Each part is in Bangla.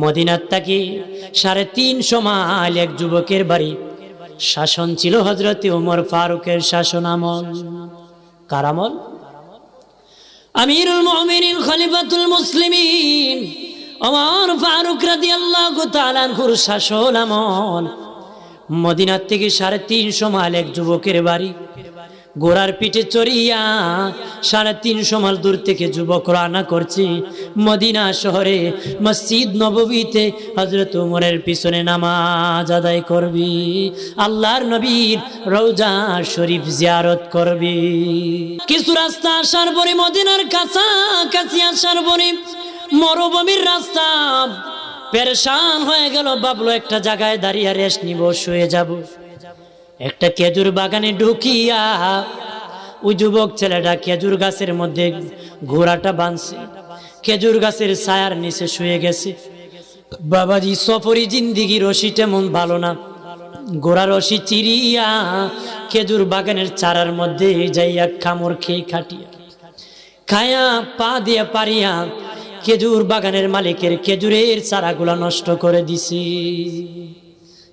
মদিনার থেকে 350 মাইল এক যুবকের বাড়ি। শাসন ছিল হযরতে ওমর ফারুকের শাসন আমল। কার আমল? আমিরুল মুমিনিন খলিফাতুল মুসলিমিন ওমর ফারুক রাদিয়াল্লাহু তাআলা আনহুর শাসন আমল। মদিনার থেকে 350 মাইল এক যুবকের বাড়ি। ঘোড়ার পিঠে চড়িয়া 350 মাইল দূর থেকে যুবক রওনা করছে মদিনা শহরে। মসজিদ নববীতে হযরত ওমরের পিছনে নামাজ আদায় করবি, আল্লাহর নবীর রওজা শরীফ জিয়ারত করবি। কিছু রাস্তা আসার পরে, মদিনার কাছাকাছি আসার পরে মরুভূমির রাস্তা, পেরেশান হয়ে গেল। ভাবলো একটা জায়গায় দাঁড়িয়ে রেস্ট নিব, শুয়ে যাব। একটা খেজুর বাগানে ঢুকিয়া ওই যুবক ছেলেটা খেজুর গাছের মধ্যে ঘোড়াটা বাঁধছে, খেজুর গাছের ছায়ার নিচে শুয়ে গেছে। বাবাজি, সফরি জিন্দিগি রশিটা মন ভালো না। ঘোড়া রশি চিরিয়া খেজুর বাগানের চারার মধ্যে যাইয়া কামড় খেয়ে খাটিয়া খায়া পা দিয়ে পারিয়া খেজুর বাগানের মালিকের খেজুরের চারাগুলা নষ্ট করে দিছে।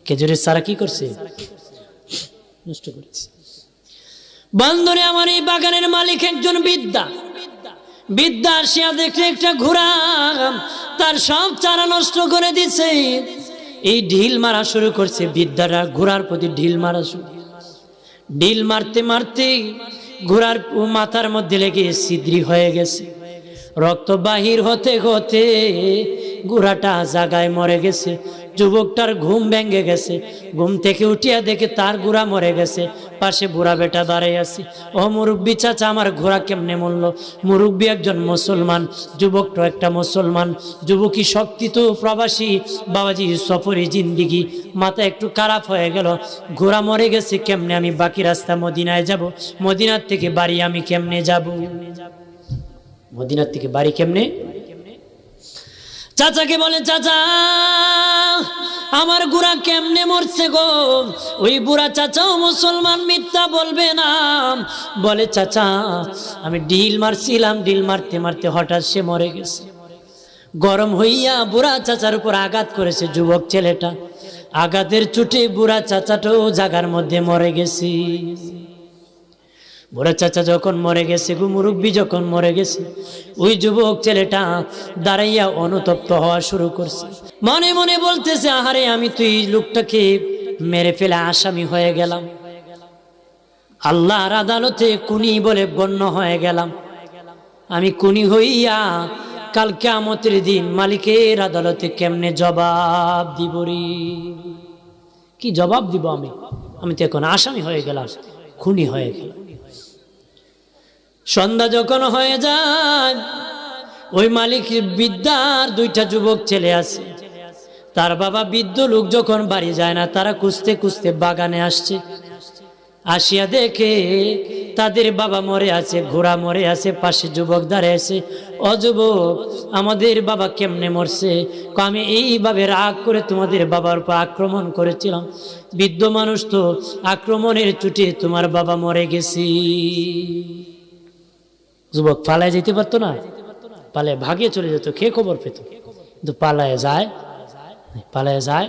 খেজুরের চারা কি করছে? নষ্ট করেছে। বন্ধুরে আমার, এই বাগানের মালিক একজন বৃদ্ধা আসিয়া দেখলে একটা ঘোড়া তার সব চারা নষ্ট করে দিছে। এই ঢিল মারা শুরু করছে বৃদ্ধারা, ঘোড়ার প্রতি ঢিল মারা শুরু। ঢিল মারতে মারতে ঘোড়ার মাথার মধ্যে লেগে ছিদ্রি হয়ে গেছে। রক্ত বাহির হতে হতে ঘোড়াটা জায়গায় মরে গেছে। যুবকটার ঘুম ভেঙে গেছে। ঘুম থেকে উঠিয়া দেখে তার ঘোড়া মরে গেছে। পাশে বুড়া বেটা দাঁড়াই আছে। ও মুরব্বী চাচা, আমার ঘোড়া কেমনে মরল? মুরব্বী একজন মুসলমান, যুবকটা একটা মুসলমান। যুবকী শক্তি তো প্রবাসী, বাবাজি সফরি জিন্দিগি। মাথা একটু খারাপ হয়ে গেল। ঘোড়া মরে গেছে কেমনে? আমি বাকি রাস্তা মদিনায় যাব, মদিনার থেকে বাড়ি আমি কেমনে যাব? মদিনার থেকে বাড়ি কেমনে? চাচাকে বলে, চাচা আমার ঘোড়া কেমনে মরছে গো? ওই বুড়া চাচাও মুসলমান, মিথ্যা বলবে না। বলে, চাচা আমি ঢিল মারছিলাম, ঢিল মারতে মারতে হঠাৎ সে মরে গেছে। গরম হইয়া বুড়া চাচার উপর আঘাত করেছে যুবক ছেলেটা। আঘাতের চোটে বুড়া চাচাটাও জায়গার মধ্যে মরে গেছে। বুড়া চাচা যখন মরে গেছে, মুরব্বী যখন মরে গেছে, ওই যুবক ছেলেটা দাঁড়াইয়া অনুতপ্ত হওয়া শুরু করছে। মনে মনে বলতেছে, আহারে আমি তুই লোকটাকে মেরে ফেলে আসামি হয়ে গেলাম, আল্লাহর আদালতে খুনি বলে গণ্য হয়ে গেলাম। আমি খুনি হইয়া কাল কিয়ামতের দিন মালিকের আদালতে কেমনে জবাব দিব রে? কি জবাব দিব আমি? আমি তো এখন আসামি হয়ে গেলাম, খুনি হয়ে গেলাম। সন্ধ্যা যখন হয়ে যায়, ওই মালিক বৃদ্ধার 2টা যুবক ছেলে আছে। তার বাবা বৃদ্ধ লোক যখন বাড়ি যায় না, তারা খুঁজতে খুঁজতে বাগানে আসছে। আসিয়া দেখে তাদের বাবা মরে আছে, ঘোড়া মরে আছে, পাশে যুবক দাঁড়িয়ে আছে। ও যুবক, আমাদের বাবা কেমনে মরছে? আমি এইভাবে রাগ করে তোমাদের বাবার উপর আক্রমণ করেছিলাম। বৃদ্ধ মানুষ তো, আক্রমণের চোটে তোমার বাবা মরে গেছে। যুবক পালায় যেতে পারতো না? পালায় ভাগে চলে যেত, কে খবর পেত? কিন্তু পালায় যায়,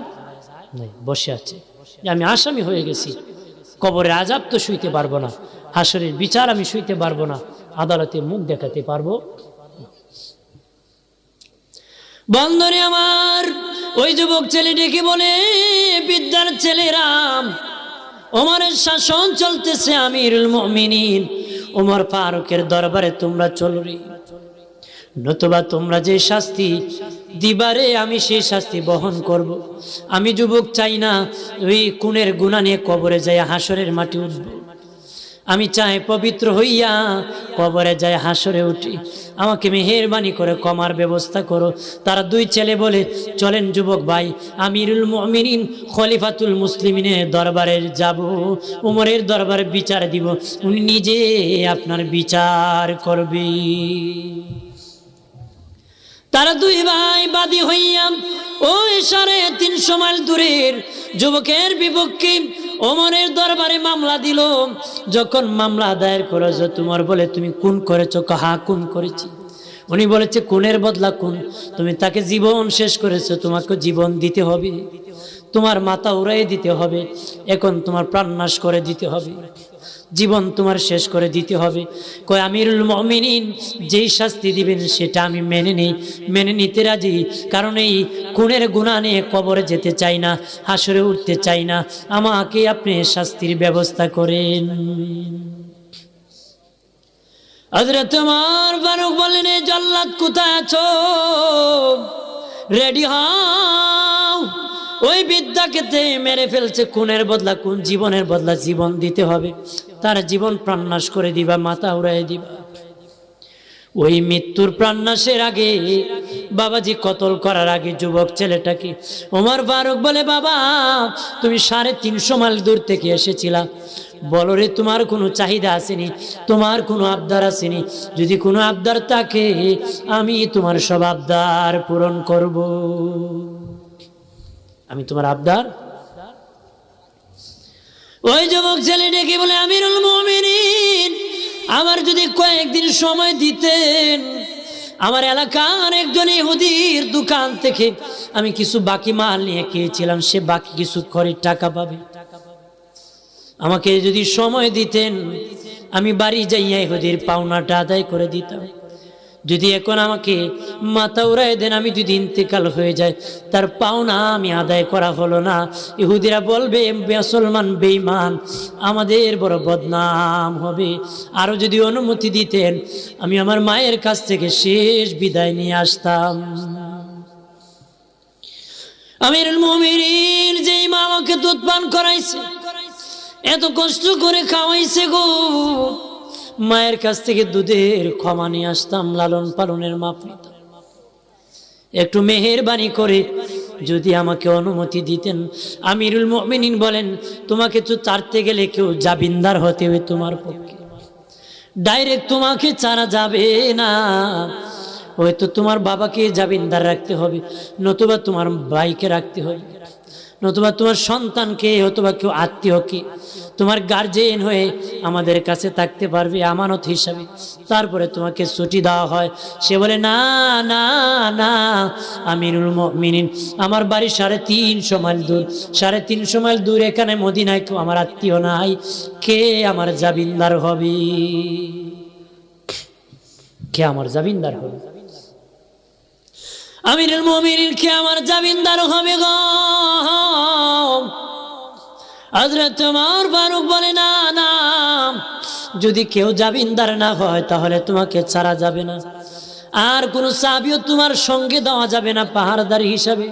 বসে আছে। আমি আসামি হয়ে গেছি, কবরের আযাব তো শুইতে পারবো না, হাসরের বিচার আমি শুইতে পারবো না, আদালতে মুখ দেখাতে পারবো। বন্ধুরে আমার, ওই যুবক ছেলে ডেকে বলে, বিদ্যার ছেলেরা, ওমরের শাসন চলতেছে, আমিরুল মুমিনিন ওমর ফারুকের দরবারে তোমরা চলো রে, নতুবা তোমরা যে শাস্তি দিবারে আমি সেই শাস্তি বহন করব। আমি যুবক চাই না ওই খুনের গুনাহ নিয়ে কবরে যায় হাসরের মাটি উঠব। আমি চাই পবিত্র হইয়া কবরে যায় হাসরে উঠি। আমাকে মেহেরবানি করে ক্ষমার ব্যবস্থা করো। তারা 2 ছেলে বলে, চলেন যুবক ভাই, আমিরুল মুমিনিন খলিফাতুল মুসলিমিনের দরবারে যাব, উমরের দরবারে বিচার দিব, উনি নিজে আপনার বিচার করবে। তারা 2 ভাই বাদী হইয়া ওই 350 মাইল দূরের যুবকের বিপক্ষে ওমরের দরবারে মামলা দিল। যখন মামলা দায়ের করেছ, তোমার বলে তুমি খুন করেছো? হ্যাঁ খুন করেছি। উনি বলেছে খুনের বদলা খুন, তুমি তাকে জীবন শেষ করেছো, তোমাকে জীবন দিতে হবে, তোমার মাথা উড়াই দিতে হবে, এখন তোমার প্রাণনাশ করে দিতে হবে, জীবন তোমার শেষ করে দিতে হবে। কয় আমিরুল মুমিনিন যেই শাস্তি দিবেন সেটা আমি মেনে নিতে রাজি, কারণ এই খুনের গুনাহ নিয়ে কবরে যেতে চাই না, হাসরে উঠতে চাই না, আমাকে আপনি শাস্তির ব্যবস্থা করেন। হযরত ওমর ফারুক বললেন, এই জল্লাদ কোথায় আছো, রেডি হও, ওই বিদ্যাকে মেরে ফেলছে, খুনের বদলা খুন, জীবনের বদলা জীবন দিতে হবে, তার জীবন প্রাণনাশ করে দিবা, মাথা উড়াই দিবা। ওই মৃত্যুর প্রাণনাশের আগে বাবাজি কতল করার আগে যুবক ছেলেটাকে ওমর ফারুক বলে, বাবা তুমি 350 মাইল দূর থেকে এসেছিলা, বলো রে তোমার কোনো চাহিদা আসেনি, তোমার কোনো আবদার আসেনি, যদি কোনো আবদার থাকে আমি তোমার সব আবদার পূরণ করব, আমি তোমার আবদার। ওই যুবক ছেলে ডেকে বলে, আমিরুল মুমিনিন আমার যদি কয়েকদিন সময় দিতেন, আমার এলাকার একজন ইহুদির দোকান থেকে আমি কিছু বাকি মাল নিয়ে গিয়েছিলাম, সে বাকি কিছু করে টাকা পাবে, আমাকে যদি সময় দিতেন আমি বাড়ি যাইয়া ইহুদির পাওনাটা আদায় করে দিতাম। যদি এখন আমাকে মাথা উড়াই দেন, আমি যদি ইন্তেকাল হয়ে যায়, তার পাওনা আমি আদায় করা হলো না, ইহুদিরা বলবে মুসলমান বেঈমান, আমাদের বড় বদনাম হবে। আরো যদি অনুমতি দিতেন আমি আমার মায়ের কাছ থেকে শেষ বিদায় নিয়ে আসতাম। আমিরুল মুমিনিন যেই মা আমাকে দুধ পান করাইছে, এত কষ্ট করে খাওয়াইছে গো, মায়ের কাছ থেকে দুধের ক্ষমা নিয়ে আসতাম, লালন পালনের মাপ নিতাম, একটু মেহেরবানি করে যদি আমাকে অনুমতি দিতেন। আমিরুল মুমিনিন বলেন, তোমাকে তো ছাড়তে গেলে কেউ জামিনদার হতে হবে, তোমার পক্ষে ডাইরেক্ট তোমাকে ছাড়া যাবে না, হয়তো তোমার বাবাকে জামিনদার রাখতে হবে, নতুবা তোমার ভাইকে রাখতে হবে, নতুবা তোমার সন্তানকে, অথবা কেউ আত্মীয়কে, তোমার গার্জেন হয়ে আমাদের কাছে থাকতে পারবে আমানত হিসাবে, তারপরে তোমাকে ছুটি দেওয়া হয়। সে বলে, না না না আমিরুল মুমিনিন, আমার বাড়ি 350 মাইল দূর, 350 মাইল দূর, এখানে মদিনায় কেউ আমার আত্মীয় নাই, কে আমার জামিনদার হবে, কে আমার জামিনদার হবে, আমিরুল মুমিনিন কে আমার জামিনদার হবে গো। হযরত ওমর ফারুক বলে, না না, যদি কেউ জামিনদার না হয় তাহলে তোমাকে ছাড়া যাবে না, আর কোন সাহাবীও তোমার সঙ্গে দেওয়া যাবে না পাহারাদার হিসাবে।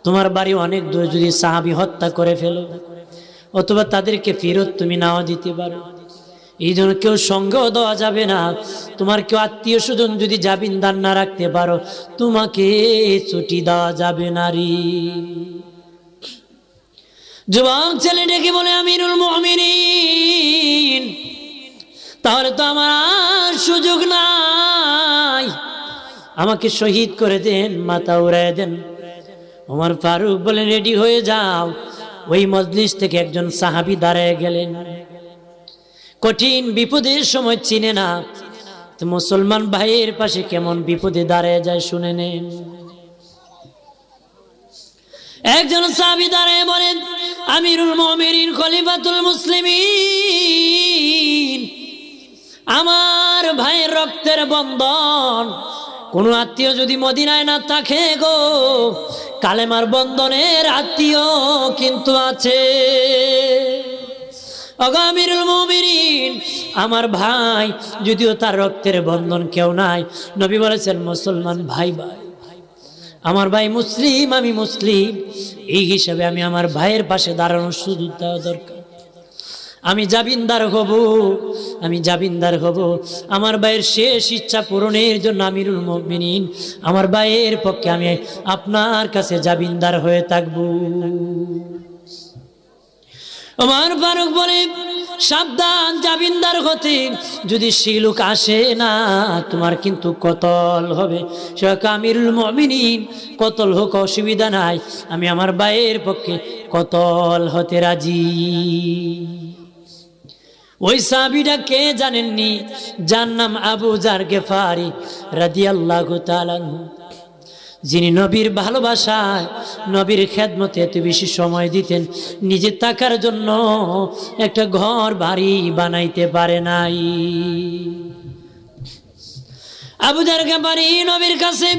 তোমার বাড়ি অনেক দূর, যদি সাহাবী হত্যা করে ফেলো অথবা তাদেরকে ফেরত তুমি নাও দিতে পারো, এই জন্য কেউ সঙ্গেও দেওয়া যাবে না। তোমার কেউ আত্মীয় স্বজন যদি জামিনদার না রাখতে পারো, তোমাকে ছুটি দেওয়া যাবে না রে। যুবক ছেলে ডেকে বলে, আমিরুল মুমিনিন তাহলে তো আমার আর সুযোগ নাই, আমাকে শহীদ করে দেন, মাথা উড়াই দেন। ওমর ফারুক বলে, রেডি হয়ে যাও। ওই মজলিস থেকে একজন সাহাবী দাঁড়ায় গেলেন, কঠিন বিপদের সময় চিনে না তো মুসলমান ভাইয়ের পাশে কেমন বিপদে দাঁড়ায় যায় শুনে নেন। একজন সাহাবী দাঁড়ায় বলেন, আমিরুল মুমিনিন খলিফাতুল মুসলিমিন, আমার ভাইয়ের রক্তের বন্ধন, কোন আত্মীয় যদি মদিনায় না থাকে গো, কালেমার বন্ধনের আত্মীয় কিন্তু আছে। আমিরুল মুমিনিন আমার ভাই, যদিও তার রক্তের বন্ধন কেউ নাই, নবী বলেছেন মুসলমান ভাই ভাই, আমার ভাই মুসলিম, আমি মুসলিম, এই হিসাবে আমি আমার ভাইয়ের পাশে দাঁড়ানোর সুযোগ দেওয়া দরকার। আমি জামিনদার হব, আমি জামিনদার হব আমার ভাইয়ের শেষ ইচ্ছা পূরণের জন্য। আমিরুল মুমিনিন আমার ভাইয়ের পক্ষে আমি আপনার কাছে জামিনদার হয়ে থাকব। ওমর ফারুক বলে, সাবধান, জামিনদার হতে যদি সেই লোক আসে না তোমার কিন্তু কতল হবে। সে আমিরুল মুমিনিন কতল হোক অসুবিধা নাই, আমি আমার ভাইয়ের পক্ষে কতল হতে রাজি। ওই সাহাবীটা কে জানেননি? যার নাম আবু যার গেফারি রাদিয়াল্লাহু তাআলা আনহু, যিনি নবীর ভালোবাসায়, নবীর খেদমতে এত বেশি সময় দিতেন, নিজে থাকার জন্য একটা ঘর বাড়ি বানাইতে পারে নাই। আবু যার গেফারি নবীর কাছে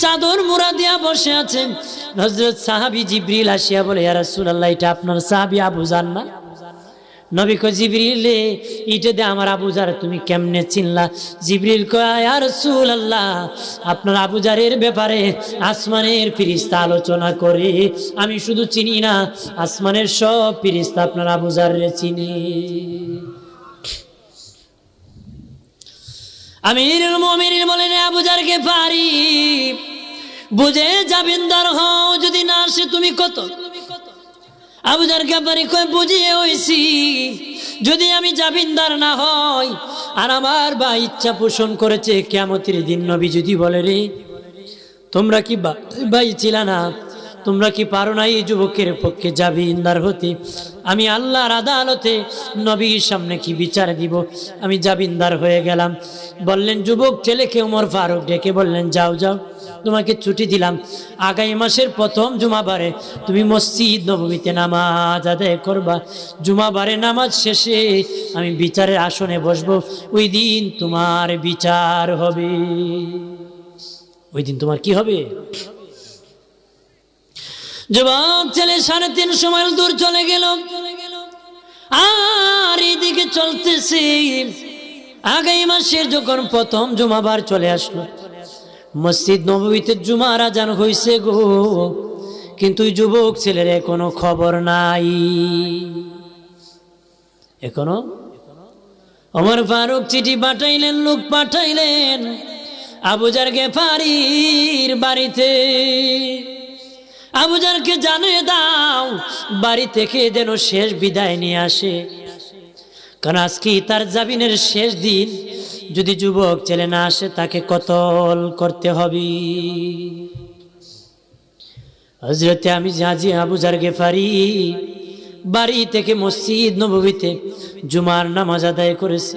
চাদর মুড়া দিয়া বসে আছেন। হযরত সাহাবী জিবরিল আসিয়া বলে, ইয়া রাসূলুল্লাহ, এটা আপনার সাহাবী আবু যার না? নবী কয়, জিবরিলে, এটা দে আমার আবু যার, তুমি কেমনে চিনলা? জিবরিল কয়, ইয়া রাসূলুল্লাহ, আপনার আবু যারের ব্যাপারে আসমানের ফেরেশতা আলোচনা করে, আমি শুধু চিনি না, আসমানের সব ফেরেশতা আপনার আবু যাররে চিনে। আমিরুল মুমিনিন বলেন, আবু যার গেফারি, বুঝে জামিনদার হও, যদি না আসে তুমি কত? আবু যার গেফারি কয়, বুঝিয়ে হইছি, যদি আমি জামিনদার না হই আর আমার ভাই ইচ্ছা পোষণ করেছে, কিয়ামতের দিন নবী যদি বলে, রে তোমরা কি ভাই ছিল না, তোমরা কি পারো না এই যুবকের পক্ষে জামিনদার হতে? আমি আল্লাহর আদালতে নবীর সামনে কি বিচার দিব? আমি জামিনদার হয়ে গেলাম। বললেন যুবক ছেলেকে ওমর ফারুক ডেকে বললেন, যাও যাও, তোমাকে ছুটি দিলাম, আগামী মাসের প্রথম জুমাবারে তুমি মসজিদ নববীতে নামাজ আদায় করবা। জুমাবারে নামাজ শেষে আমি বিচারের আসনে বসবো, ওই দিন তোমার বিচার হবে। ওই দিন তোমার কি হবে? যুবক ছেলে 3.5 মাইল দূর চলে গেল, আর এইদিকে চলতেছে। আগামী মাসের যখন প্রথম জুমাবার চলে আসলো, মসজিদ নববীতে জুমার আজান হইছে গো, কিন্তু যুবক ছেলের এখনো খবর নাই। এখনো ওমর ফারুক চিঠি পাঠাইলেন, লোক পাঠাইলেন আবু যার গেফারির বাড়িতে, আবু যারকে জানিয়ে দাও বাড়ি থেকে যেন শেষ বিদায় নিয়ে আসে, কারণ আজকে তার জামিনের শেষ দিন। যদি যুবক ছেলে না আসে তাকে কতল করতে হবে। হযরতে আমি হাজী আবু যার গেফারি বাড়ি থেকে মসজিদ নববীতে জুমার নামাজ আদায় করেছে।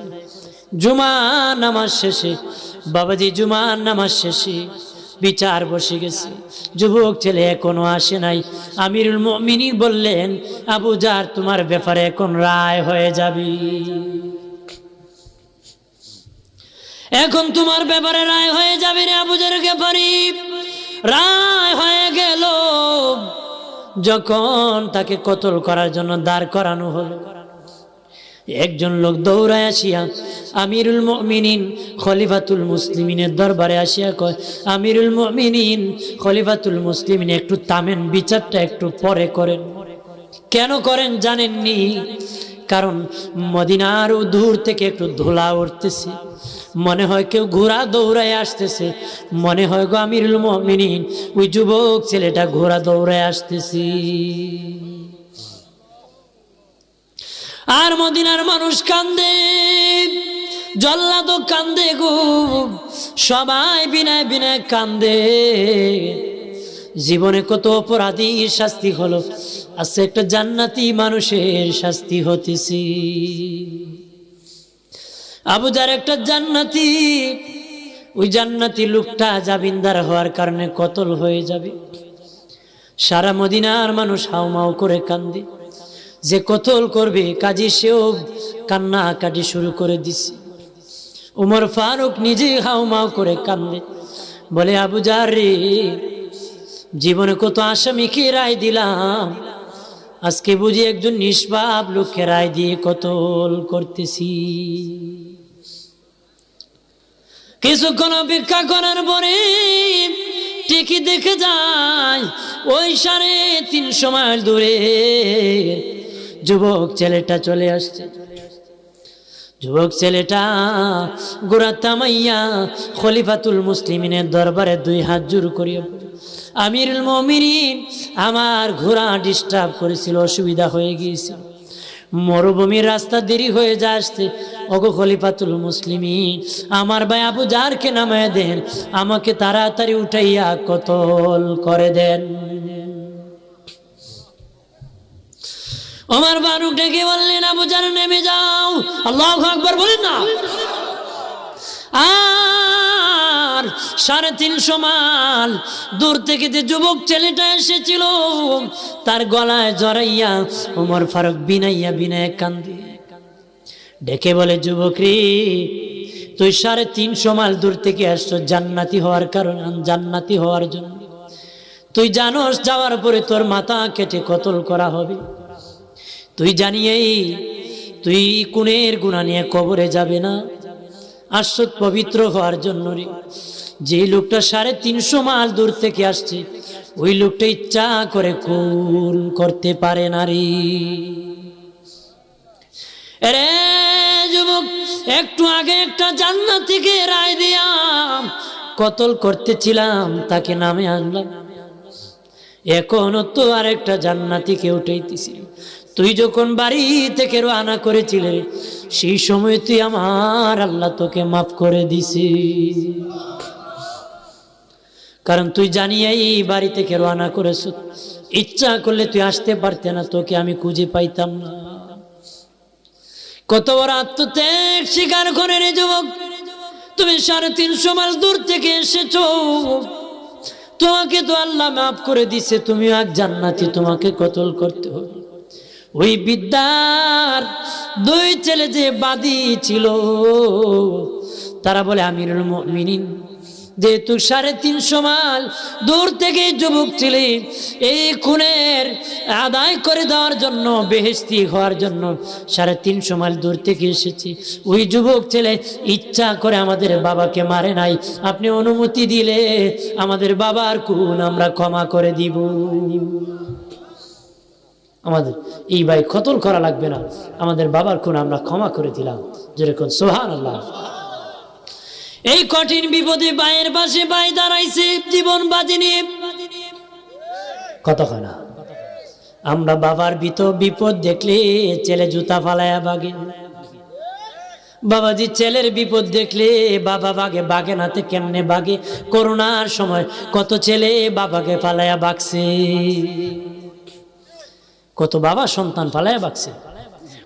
জুমার নামাজ শেষে, বাবাজি জুমার নামাজ শেষে বিচার বসে গেছে, যুবক ছেলে এখনো আসে নাই। আমিরুল মুমিনিন বললেন, আবু যার, তোমার ব্যাপারে এখন রায় হয়ে যাবে, এখন তোমার ব্যাপারে রায় হয়ে যাবে রে আবু যার গেফারি। রায় হয়ে গেল যখন তাকে কতল করার জন্য দাঁড় করানো হলো। একজন লোক দৌড়ায় আসিয়া আমিরুল মুমিনিন খলিফাতুল মুসলিমিনের দরবারে আসিয়া কয়, আমিরুল মুমিনিন খলিফাতুল মুসলিমিন, একটু থামেন, বিচারটা একটু পরে করেন। কেন করেন জানেননি? কারণ মদিনার দূর থেকে একটু ধুলা উঠতেছে, মনে হয় কেউ ঘোড়া দৌড়ায় আসতেছে, মনে হয় গো আমিরুল মুমিনিন ওই যুবক ছেলেটা ঘোড়া দৌড়ায় আসতেছে। আর মদিনার মানুষ কান্দে, জল্লাদ কান্দে গো, সবাই বিনায় বিনায় কান্দে। জীবনে কত অপরাধীর শাস্তি হলো, আজকে একটা জান্নাতি মানুষের শাস্তি হতেছে। আবু যার একটা জান্নাতি, ওই জান্নাতি লোকটা জামিনদার হওয়ার কারণে কতল হয়ে যাবে। সারা মদিনার মানুষ হাউমাউ করে কান্দে, যে কতল করবে কাজী সেও কান্না কাটি শুরু করে দিছে। ওমর ফারুক নিজে হাউমাউ করে কান্দে, বলে আবু যার রে, জীবনে কত আসামিকে রায় দিলাম, আজকে বুঝি একজন নিষ্পাপ লোককে রায় দিয়ে কতল করতেছি। কিছুক্ষণ অপেক্ষা করার পরে ঠিকই দেখে যায় ওই 350 মাইল দূরে যুবক ছেলেটা চলে আসছে। যুবক ছেলেটা গোড়া থামাইয়া খলিফাতুল মুসলিমিনের দরবারে 2 হাত জোর করিয়া, আমিরুল মুমিনিন, আমার ঘোড়া ডিস্টার্ব করেছিল, অসুবিধা হয়ে গিয়েছিল, মরুভূমির রাস্তা দেরি হয়ে যায় আসতে, ওগো খলিফাতুল মুসলিমিন, আমার ভাই আবু যারকে নামায় দেন, আমাকে তাড়াতাড়ি উঠাইয়া কতল করে দেন। ওমর ফারুক ডেকে বললেন, আবু জার নেমে যাও। আল্লাহু আকবার বলেন না। আর 350 মাইল দূর থেকে যে যুবক ছেলেটা এসেছিল, তার গলায় জড়াইয়া ওমর ফারুক বিনাইয়া বিনায় কান্দে, ডেকে বলে, যুবক রে, তুই 350 মাইল দূর থেকে আসছো জান্নাতি হওয়ার কারণ, জান্নাতি হওয়ার জন্য। তুই জানোস যাওয়ার পরে তোর মাথা কেটে কতল করা হবে। তুই জানিয়েই তুই কুনের গুনাহ নিয়ে কবরে যাবে না, আসছো পবিত্র হওয়ার জন্য রে। যে লোকটা 350 মাইল দূর থেকে আসছে, ওই লোকটা ইচ্ছা করে খুন করতে পারে না রে। রে যুবক, একটু আগে একটা জান্নাতীকে রায় দিয়া কতল করতেছিলাম, তাকে নামে আনলাম, এখনো তো আরেকটা জান্নাতীকে উঠাইতেছি। তুই যখন বাড়ি থেকে রওনা করেছিলে, সেই সময় তুই আমার আল্লাহ তোকে মাফ করে দিছি, কারণ তুই জানিয়েই বাড়ি থেকে রওনা করেছ। ইচ্ছা করলে তুই আসতে পারতে না, তোকে আমি খুঁজে পাইতাম না। কত বড় আত্মত্যাগ স্বীকার করে রে যুবক। তুমি 350 মাইল দূর থেকে এসেছো, তোমাকে তো আল্লাহ মাফ করে দিছে, তুমি এক জান্নাতি, তোমাকে কতল করতে হবে। ওই বিদ্যার 2 ছেলে যে বাদী ছিল, তারা বলে, আমিরুল মুমিনিন, যেহেতু 350 মাইল দূর থেকে যুবক ছিলে, এই খুনের আদায় করে দেওয়ার জন্য, বেহেশতি হওয়ার জন্য 350 মাইল দূর থেকে এসেছি। ওই যুবক ছেলে ইচ্ছা করে আমাদের বাবাকে মারে নাই, আপনি অনুমতি দিলে আমাদের বাবার খুন আমরা ক্ষমা করে দিব। আমাদের এই ভাই কতল করা লাগবে না, আমাদের বাবার খুন আমরা ক্ষমা করে দিলাম। যেরকম সুবহানাল্লাহ। এই কঠিন বিপদে ভাইয়ের পাশে ভাই দাঁড়াইছে জীবন বাজি নিয়ে। কতক্ষণ আমরা বাবার বিপদ দেখলে ছেলে জুতা ফালায়া বাগে, বাবাজি ছেলের বিপদ দেখলে বাবা বাগে, বাগে নাতে কেমনে বাগে। করোনার সময় কত ছেলে বাবাকে ফালায়া বাগছে, কত বাবা সন্তান ফালায়া বাগছে,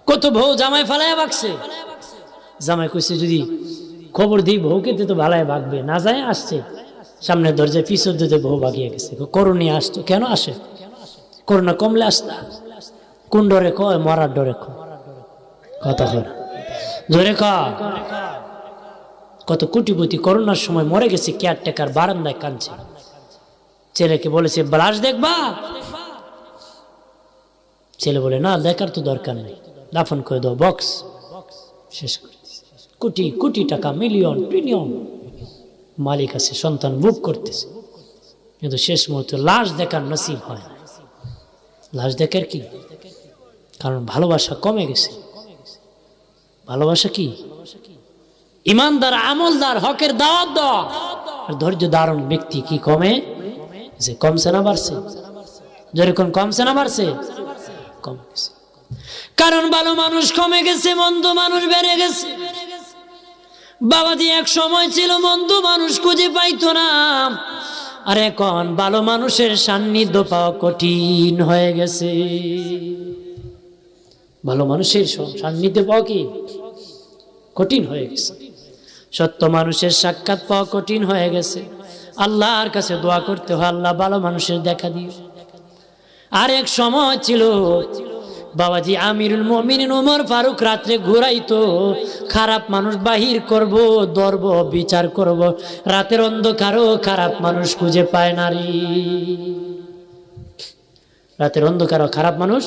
কত বউ জামাই ফালায়া বাগছে। জামাই কইছে যদি খবর দিই বউকে তো ভালাই ভাগবে, না যায় আসছে সামনে দরজায়, পিছর দিতে বউ ভাগিয়ে গেছে। করোনা আসতো, কেন আসে? করোনা কমলে আসতা। কোন ডরে কয়? মরার ডরে কয়। কথা কয় জোরে কয়। কত কোটিপতি করোনার সময় মরে গেছে, কেয়ারটেকার বারান্দায় কাঁদছে, ছেলেকে বলেছে লাশ দেখবা, ছেলে বলে না দেখার তো দরকার নেই, দাফন করে দাও, বক্স শেষ করে। কোটি কোটি টাকা, মিলিয়ন ট্রিলিয়ন মালিক আছে, সন্তান বুক করতেছে, কিন্তু শেষ মুহূর্তে লাশ দেখার নসিব হয় না। লাশ দেখার কি কারণ? ভালোবাসা কমে গেছে। ভালোবাসা কি? ইমানদার, আমলদার, হকের দাওয়াত দেওয়া আর ধৈর্য ধারণ ব্যক্তি কি কমে? যে কমছে না বাড়ছে? যেরকম কমছে না বাড়ছে? কম গেছে। কারণ ভালো মানুষ কমে গেছে, মন্দ মানুষ বেড়ে গেছে। বাবাজি এক সময় ছিল মন্দ মানুষ খুঁজে পাইতো না, আর এখন ভালো মানুষের সান্নিধ্য পাওয়া কঠিন হয়ে গেছে। ভালো মানুষের সান্নিধ্য পাওয়া কি কঠিন হয়ে গেছে। সত্য মানুষের সাক্ষাৎ পাওয়া কঠিন হয়ে গেছে। আল্লাহর কাছে দোয়া করতে হয়, আল্লাহ ভালো মানুষের দেখা দিও। আর এক সময় ছিল বাবাজি আমিরুল মুমিনিন ওমর ফারুক রাত্রে ঘুরাইতো, খারাপ মানুষ বাহির করব, ধরব, বিচার করব। রাতের অন্ধকারও খারাপ মানুষ খুঁজে পায় না রে। রাতের অন্ধকারও খারাপ মানুষ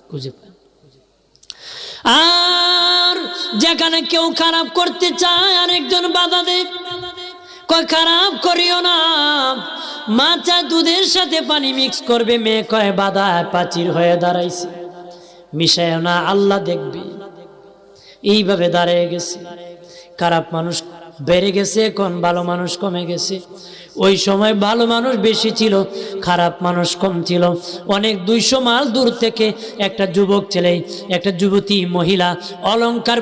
খুঁজে পায়। আর যেখানে কেউ খারাপ করতে চায়, আরেকজন বাধা দেয়, কয় খারাপ করিও না, মা চায় দুধের সাথে পানি মিক্স করবে, মেয়ে কয় বাধা প্রাচীর হয়ে দাঁড়াইছে, মিশায় না, আল্লাহ দেখবে। এইভাবে দাঁড়িয়ে গেছে। খারাপ মানুষ বেড়ে গেছে, এখন ভালো মানুষ কমে গেছে। ওই সময় ভালো মানুষ বেশি ছিল, খারাপ মানুষ কম ছিল। অনেক 200 মাইল দূর থেকে একটা যুবক ছেলে, একটা যুবতী মহিলা অলংকার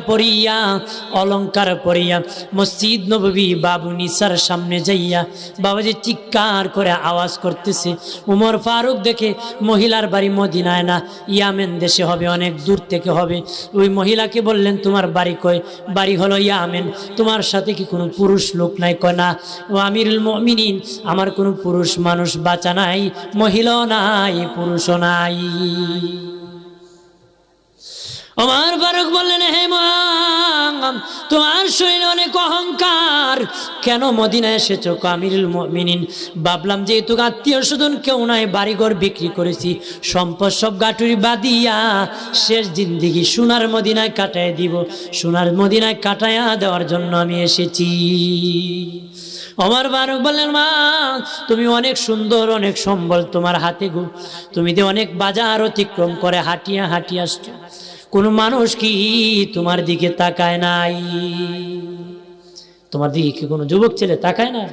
পরিয়া মসজিদ নববী বাবু নিসার সামনে যাইয়া বাবাজি চিৎকার করে আওয়াজ করতেছে। উমর ফারুক দেখে মহিলার বাড়ি মদিনায় না, ইয়ামেন দেশে হবে, অনেক দূর থেকে হবে। ওই মহিলাকে বললেন, তোমার বাড়ি কই? বাড়ি হলো ইয়ামেন। তোমার সাথে কি কোনো পুরুষ লোক নাই? কয় না। ও আমিরুল মুমিনিন, আমার কোনো পুরুষ মানুষ বাঁচা নাই, মহিলাও নাই, পুরুষও নাই। ওমর ফারুক বললেন, হে মুহাম্মদ, তোমার শরীরে অনেক অহংকার, কেন মদিনায় এসেছো? আমিরুল মুমিনিন, ভাবলাম যেহেতু আত্মীয় স্বজন কেউ নাই, বাড়িঘর বিক্রি করেছি, সম্পদ সব গাটুরি বাদিয়া শেষ জিন্দিগি সোনার মদিনায় কাটায় দিব, সোনার মদিনায় কাটায়া দেওয়ার জন্য আমি এসেছি। ওমর ফারুক বললেন, মা তুমি অনেক সুন্দর, অনেক সম্বল তোমার হাতে গো, তুমি যে অনেক বাজার অতিক্রম করে হাঁটিয়া হাঁটিয়া আসছো, কোনো মানুষ কি তোমার দিকে তাকায় নাই? তোমার দিকে কি কোনো যুবক ছেলে তাকায় না?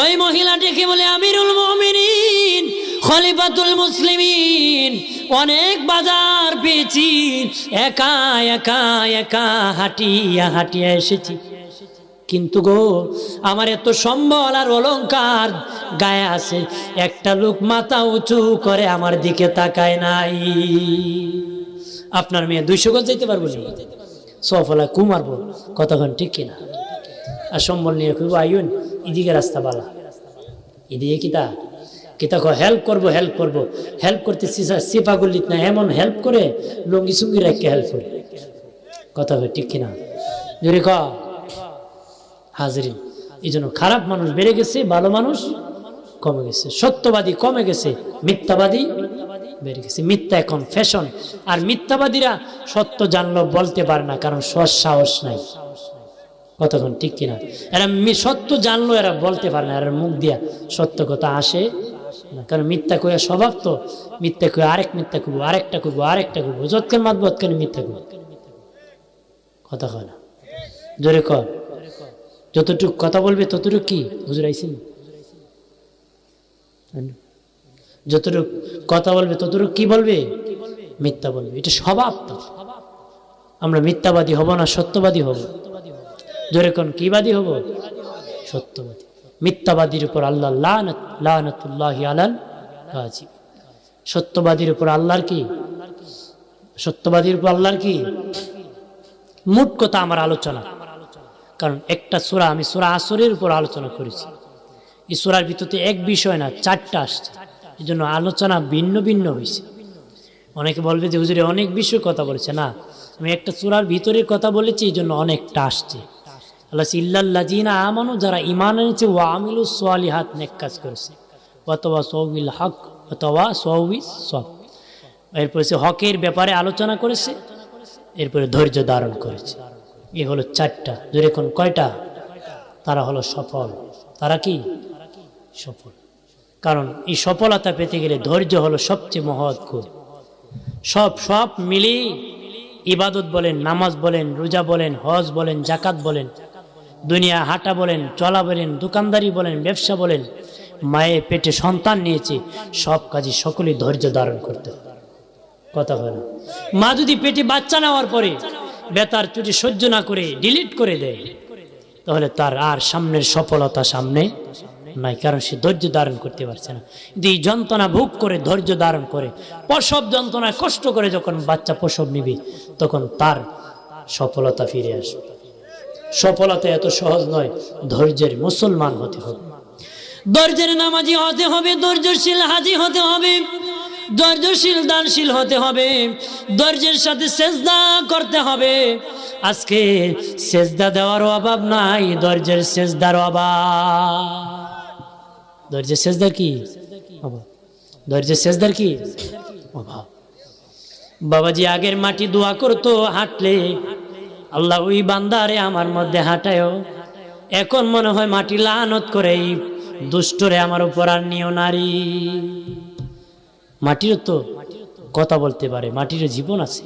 ওই মহিলাটিকে বলে, আমিরুল মুমিনিন, খলিফাতুল মুসলিমিন, অনেক বাজার পেয়েছি, একা একা একা হাঁটিয়া হাঁটিয়া এসেছি, কিন্তু গো আমার এত সম্বল আর অলংকার গায়ে আছে, একটা লোক মাথা উঁচু করে আমার দিকে তাকায় নাই। আপনার মেয়ে 200 গজ যাইতে পারবো না, সফলা কুমারবো, কতক্ষণ ঠিক কিনা? আর সম্বল নিয়ে খুব আইন, এদিকে রাস্তা বালা, এদিকে কিতা কিতা হেল্প করবো, হেল্প করতে সিপা গুলিত না, এমন হেল্প করে লুঙ্গি সুঙ্গি রাখকে হেল্প করে, কথা ঠিক কিনা? জোরে ক হাজরিন। এই জন্য খারাপ মানুষ বেড়ে গেছে, ভালো মানুষ কমে গেছে, সত্যবাদী কমে গেছে, মিথ্যাবাদী বেড়ে গেছে। মিথ্যা এখন ফ্যাশন, আর মিথ্যাবাদীরা সত্য জানলেও বলতে পারে না, কারণ সাহস নাই, কতক্ষণ ঠিক কিনা? এরা সত্য জানলো এরা বলতে পারে না, এরা মুখ দিয়া সত্য কথা আসে না, কারণ মিথ্যা কইয়া স্বভাব তো, মিথ্যা কই আরেক মিথ্যা করবো, আরেকটা করবো, আরেকটা করবো, যতক্ষণ মাতবো ততক্ষণ মিথ্যা করবো, কথা কয় না? জোরে কর, যতটুকু কথা বলবে ততটুকু কি হুজুর আইছেন, যতটুকু কথা বলবে ততটুকু কি বলবে? মিথ্যা বলবে, এটা স্বভাব তো। আমরা মিথ্যাবাদী হব না, সত্যবাদী হব। জোরে কোন কিবাদী হব? সত্যবাদী। মিথ্যাবাদীর উপর আল্লাহ লানাতুল্লাহি আলাল কাযিব। সত্যবাদীর উপর আল্লাহর কি? সত্যবাদীর উপর আল্লাহর কি? মোট কথা আমার আলোচনা, কারণ একটা সূরা আমি সূরা আসরের উপর আলোচনা করেছি, এই সূরার ভিতরে এক বিষয় না 4টা আসছে, এই জন্য আলোচনা ভিন্ন ভিন্ন হয়েছে। অনেকে বলবে যে হুজুরে অনেক বিষয় কথা বলেছে, না, আমি একটা সূরার ভিতরের কথা বলেছি, এই জন্য অনেকটা আসছে। আল্লাহ ইল্লাল্লাযিনা আমানু, যারা ঈমান এনেছে, ওয়া আমিলুস সালিহাত, নেক কাজ করেছে, ওয়া তাওয়াসাউ বিল হক ওয়া তাওয়াসাউ বিস সবর। এরপরে সে হকের ব্যাপারে আলোচনা করেছে, এরপরে ধৈর্য ধারণ করেছে। এ হলো 4টা। ধরে কোন কয়টা? তারা হলো সফল। তারা কি? সফল। কারণ এই সফলতা পেতে গেলে ধৈর্য হলো সবচেয়ে মহৎ গুণ। সব মিলি ইবাদত বলেন, নামাজ বলেন, রোজা বলেন, হজ বলেন, জাকাত বলেন, দুনিয়া হাঁটা বলেন, চলা বলেন, দোকানদারি বলেন, ব্যবসা বলেন, মায়ের পেটে সন্তান নিয়েছে, সব কাজে সকলেই ধৈর্য ধারণ করতে হবে, কথা হয় না? মা যদি পেটে বাচ্চা নেওয়ার পরে বেতার চুটি সহ্য না করে ডিলিট করে দেয়, তাহলে তার আর সামনের সফলতা সামনে নাই, কারণ সে ধৈর্য ধারণ করতে পারছে না। কিন্তু এই যন্ত্রণা ভোগ করে, ধৈর্য ধারণ করে, প্রসব যন্ত্রণায় কষ্ট করে যখন বাচ্চা প্রসব নিবে, তখন তার সফলতা ফিরে আসবে। সফলতা এত সহজ নয়, ধৈর্যের মুসলমান হতে হবে, ধৈর্যের নামাজি হতে হবে, ধৈর্যশীল হাজি হতে হবে, ধৈর্যশীল দানশীল হতে হবে, ধৈর্যের সাথে সেজদা করতে হবে। আজকে সেজদা দেওয়ার অভাব নাই, ধৈর্যের সেজদার অভাব। ধৈর্যের সেজদার কি অভাব? ধৈর্যের সেজদার কি অভাব? বাবাজি আগের মাটি দোয়া করতো, হাঁটলে আল্লাহ ওই বান্দারে আমার মধ্যে হাঁটায়ও। এখন মনে হয় মাটি লানত করে, এই দুষ্টরে আমার উপর আর নিও নারী। মাটিরও তো কথা বলতে পারে, মাটিরও জীবন আছে,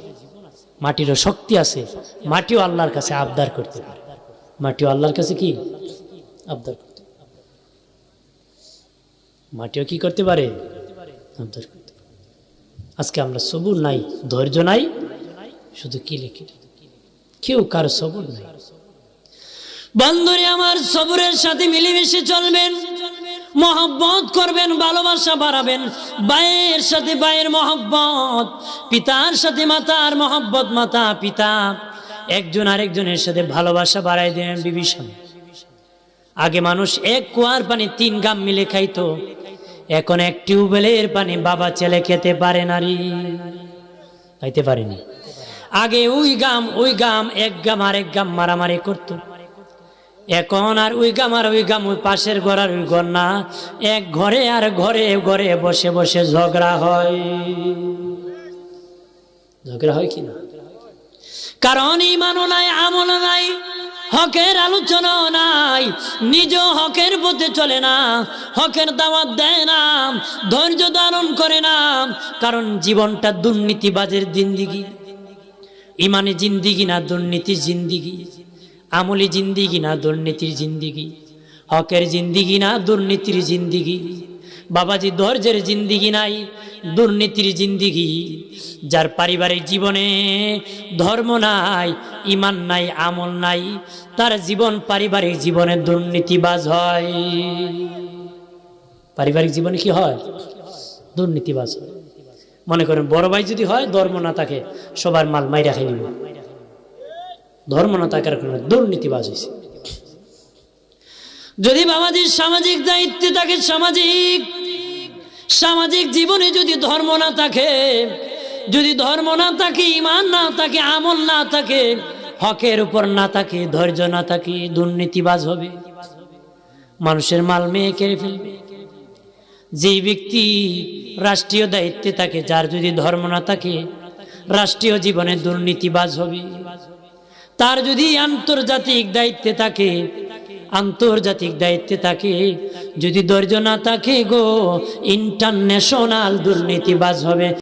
মাটিরও শক্তি আছে, মাটিও আল্লাহর কাছে আবদার করতে পারে, মাটিও আল্লাহর কাছে কি আবদার করতে। মাটিও কি করতে পারে? আজকে আমরা সবুর নাই, ধৈর্য নাই, শুধু কি লিখি, কেউ কারো সবুর নাই। বন্ধুরে আমার, সবুরের সাথে মিলেমিশে চলবেন, মহব্বত করবেন, ভালোবাসা বাড়াবেন। ভাইয়ের সাথে ভাইয়ের মহব্বত, পিতার সাথে মাতার মহব্বত, মাতা পিতা একজন আরেকজনের সাথে ভালোবাসা বাড়াই দেন। বিভীষণ, আগে মানুষ এক কুয়ার পানি 3 গাম মিলে খাইতো, এখন এক টিউবওয়েলের পানি বাবা ছেলে খেতে পারে নারী, খাইতে পারেনি। আগে ওই গাম 1 গাম আর 1 গাম মারামারি করতো, এখন আর ওই গাম আর ওই গাম, ওই পাশের ঘর আর ওই ঘর না, এক ঘরে আর ঘরে ঘরে বসে বসে ঝগড়া হয়। ঝগড়া হয় কি না? কারণ ইমানও নাই, আমলও নাই, হকের আলোচনা নাই, নিজ হকের পথে চলে না, হকের দাওয়াত দেয় না, ধৈর্য ধারণ করে না। কারণ জীবনটা দুর্নীতিবাজের জিন্দিগি, ইমানে জিন্দিগি না দুর্নীতির জিন্দিগি, আমলি জিন্দিগি না দুর্নীতির জিন্দিগি, হকের জিন্দিগি না দুর্নীতির জিন্দিগি। বাবাজি, ধৈর্যের জিন্দিগি নাই, দুর্নীতির জিন্দিগি। যার পারিবারিক জীবনে ধর্ম নাই, ইমান নাই, আমল নাই, তার জীবন পারিবারিক জীবনে দুর্নীতিবাজ হয়। পারিবারিক জীবনে কি হয়? দুর্নীতিবাজ হয়। মনে করেন বড় ভাই যদি হয়, ধর্ম না থাকে, সবার মাল মাইরা খাই নিব, ধর্ম না থাকার কারণে দুর্নীতিবাজ হয়েছে। যদি বাবাজির সামাজিক দায়িত্বে থাকে, সামাজিক জীবনে যদি ধর্ম না থাকে, যদি ধর্ম না থাকে, ইমান না থাকে, আমল না থাকে, হকের উপর না থাকে, ধৈর্য না থাকে, দুর্নীতিবাজ হবে, মানুষের মাল মেয়ে কেড়ে ফেলবে। যেই ব্যক্তি রাষ্ট্রীয় দায়িত্বে থাকে, যার যদি ধর্ম না থাকে, রাষ্ট্রীয় জীবনে দুর্নীতিবাজ হবে। তার যদি আন্তর্জাতিক দায়িত্বে থাকে, যদি ধৈর্য না থাকে গো, ইন্টারন্যাশনাল দুর্নীতিবাজ হবে।